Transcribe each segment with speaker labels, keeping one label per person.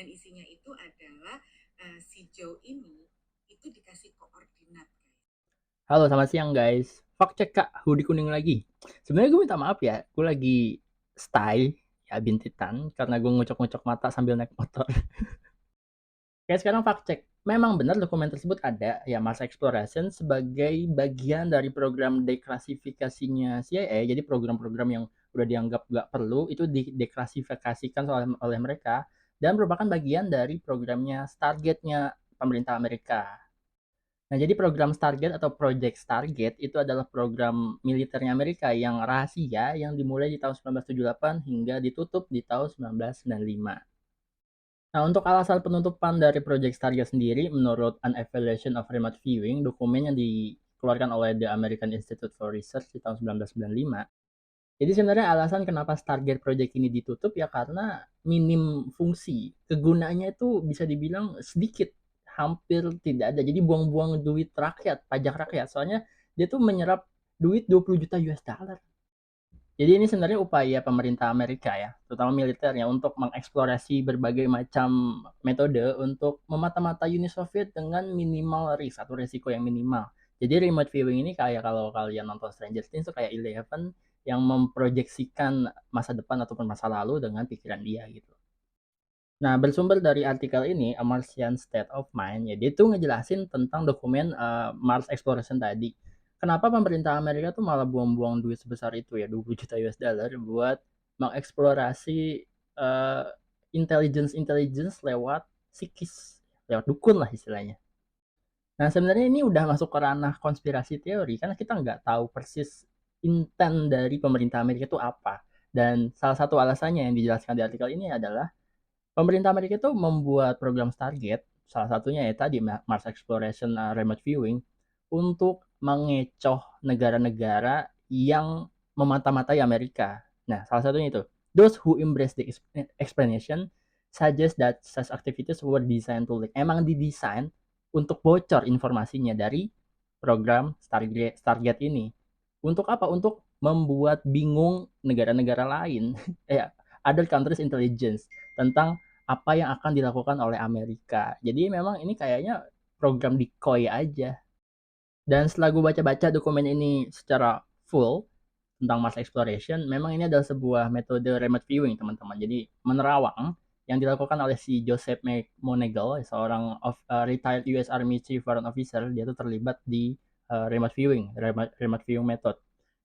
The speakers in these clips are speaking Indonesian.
Speaker 1: Dan isinya itu adalah si Joe ini itu dikasih koordinat.
Speaker 2: Halo, selamat siang guys. Fact check Kak, hoodie kuning lagi. Sebenarnya gue minta maaf ya, gue lagi stay ya bintitan karena gue ngucok-ngucok mata sambil naik motor. Kayak sekarang fact check. Memang benar dokumen tersebut ada ya Mars Exploration sebagai bagian dari program deklasifikasinya CIA. Jadi program-program yang udah dianggap nggak perlu itu dideklasifikasikan oleh mereka dan merupakan bagian dari programnya Stargate-nya pemerintah Amerika. Nah, jadi program Stargate atau Project Stargate itu adalah program militernya Amerika yang rahasia yang dimulai di tahun 1978 hingga ditutup di tahun 1995. Nah, untuk alasan penutupan dari Project Stargate sendiri, menurut An Evaluation of Remote Viewing, dokumen yang dikeluarkan oleh The American Institute for Research di tahun 1995, jadi sebenarnya alasan kenapa Stargate Project ini ditutup ya karena minim fungsi. Kegunaannya itu bisa dibilang sedikit, hampir tidak ada. Jadi buang-buang duit rakyat, pajak rakyat. Soalnya dia tuh menyerap duit 20 juta US dollar. Jadi ini sebenarnya upaya pemerintah Amerika ya, terutama militernya untuk mengeksplorasi berbagai macam metode untuk memata-matai Uni Soviet dengan minimal risk atau risiko yang minimal. Jadi remote viewing ini kayak kalau kalian nonton Stranger Things itu kayak Eleven yang memproyeksikan masa depan ataupun masa lalu dengan pikiran dia gitu. Nah, bersumber dari artikel ini, A Martian State of Mind, ya dia tuh ngejelasin tentang dokumen Mars Exploration tadi. Kenapa pemerintah Amerika tuh malah buang-buang duit sebesar itu ya, 20 juta US dollar buat mengeksplorasi uh, intelligence lewat psikis, lewat dukun lah istilahnya. Nah, sebenarnya ini udah masuk ke ranah konspirasi teori karena kita nggak tahu persis intent dari pemerintah Amerika itu apa. Dan salah satu alasannya yang dijelaskan di artikel ini adalah pemerintah Amerika itu membuat program Stargate, salah satunya ya tadi Mars Exploration Remote Viewing, untuk mengecoh negara-negara yang memata-matai Amerika. Nah, salah satunya itu, those who embrace the explanation suggest that such activities were designed to leak. Emang didesain untuk bocor informasinya dari program Stargate ini. Untuk apa? Untuk membuat bingung negara-negara lain, ya, other countries intelligence tentang apa yang akan dilakukan oleh Amerika. Jadi memang ini kayaknya program decoy aja. Dan setelah gue baca-baca dokumen ini secara full tentang Mars Exploration, memang ini adalah sebuah metode remote viewing, teman-teman. Jadi menerawang yang dilakukan oleh si Joseph McMoneagle, seorang retired US Army Chief Warrant Officer. Dia tuh terlibat di remote viewing method.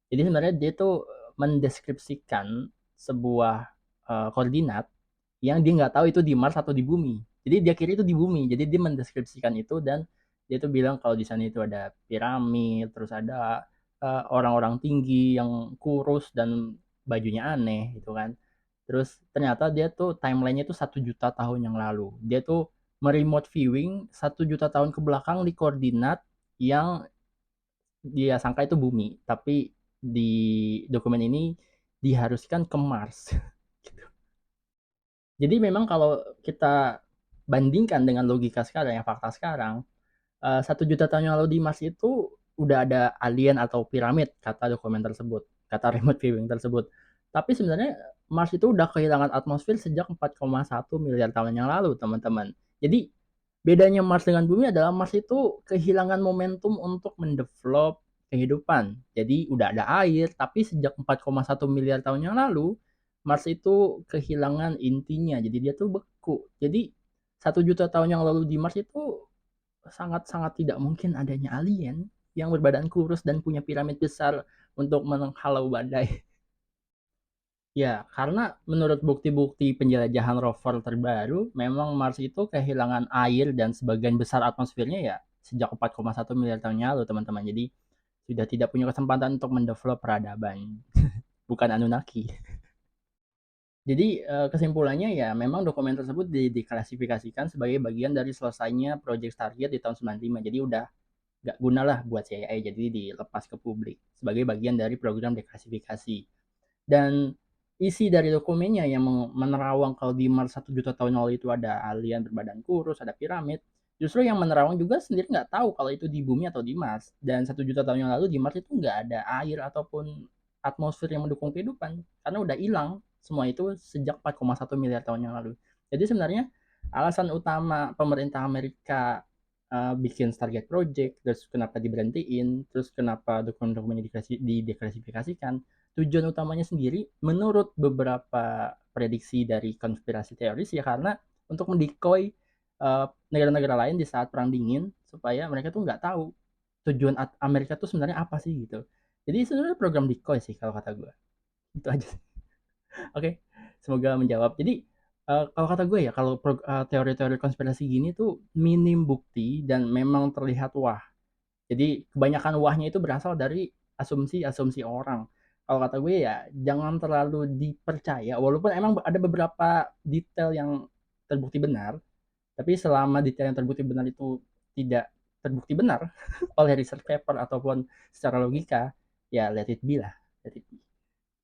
Speaker 2: Jadi sebenarnya dia tuh mendeskripsikan sebuah koordinat yang dia nggak tahu itu di Mars atau di bumi. Jadi dia kira itu di bumi. Jadi dia mendeskripsikan itu dan dia tuh bilang kalau di sana itu ada piramid, terus ada orang-orang tinggi yang kurus dan bajunya aneh gitu kan. Terus ternyata dia tuh timelinenya tuh 1 juta tahun yang lalu. Dia tuh meremote viewing 1 juta tahun ke belakang di koordinat yang dia sangka itu bumi, tapi di dokumen ini diharuskan ke Mars. Jadi memang kalau kita bandingkan dengan logika sekarang, yang fakta sekarang, 1 juta tahun yang lalu di Mars itu udah ada alien atau piramid, kata dokumen tersebut, kata remote viewing tersebut. Tapi sebenarnya Mars itu udah kehilangan atmosfer sejak 4,1 miliar tahun yang lalu, teman-teman. Jadi bedanya Mars dengan Bumi adalah Mars itu kehilangan momentum untuk mendevelop kehidupan. Jadi udah ada air, tapi sejak 4,1 miliar tahun yang lalu Mars itu kehilangan intinya, jadi dia tuh beku. Jadi 1 juta tahun yang lalu di Mars itu sangat-sangat tidak mungkin adanya alien yang berbadan kurus dan punya piramid besar untuk menghalau badai. Ya, karena menurut bukti-bukti penjelajahan rover terbaru, memang Mars itu kehilangan air dan sebagian besar atmosfernya ya sejak 4,1 miliar tahun yang lalu, teman-teman. Jadi sudah tidak punya kesempatan untuk mendevelop peradaban. Bukan Anunnaki. Jadi kesimpulannya ya memang dokumen tersebut diklasifikasikan sebagai bagian dari selesainya Project Stargate di tahun 95. Jadi udah nggak guna lah buat CIA, jadi dilepas ke publik sebagai bagian dari program deklasifikasi. Dan isi dari dokumennya yang menerawang kalau di Mars 1 juta tahun lalu itu ada alien berbadan kurus, ada piramid. Justru yang menerawang juga sendiri nggak tahu kalau itu di bumi atau di Mars. Dan 1 juta tahun yang lalu di Mars itu nggak ada air ataupun atmosfer yang mendukung kehidupan. Karena udah hilang semua itu sejak 4,1 miliar tahun yang lalu. Jadi sebenarnya alasan utama pemerintah Amerika bikin Stargate Project, terus kenapa diberhentiin, terus kenapa dokumen-dokumennya dideklasifikasikan, tujuan utamanya sendiri menurut beberapa prediksi dari konspirasi teoris ya karena untuk mendecoy negara-negara lain di saat perang dingin supaya mereka tuh nggak tahu tujuan Amerika tuh sebenarnya apa sih gitu. Jadi sebenarnya program decoy sih kalau kata gue. Itu aja sih. Oke, semoga menjawab. Jadi kalau kata gue ya, kalau teori-teori konspirasi gini tuh minim bukti dan memang terlihat wah. Jadi kebanyakan wahnya itu berasal dari asumsi-asumsi orang. Kalau kata gue ya, jangan terlalu dipercaya. Walaupun emang ada beberapa detail yang terbukti benar, tapi selama detail yang terbukti benar itu tidak terbukti benar oleh research paper ataupun secara logika, ya let it be lah. Let it be.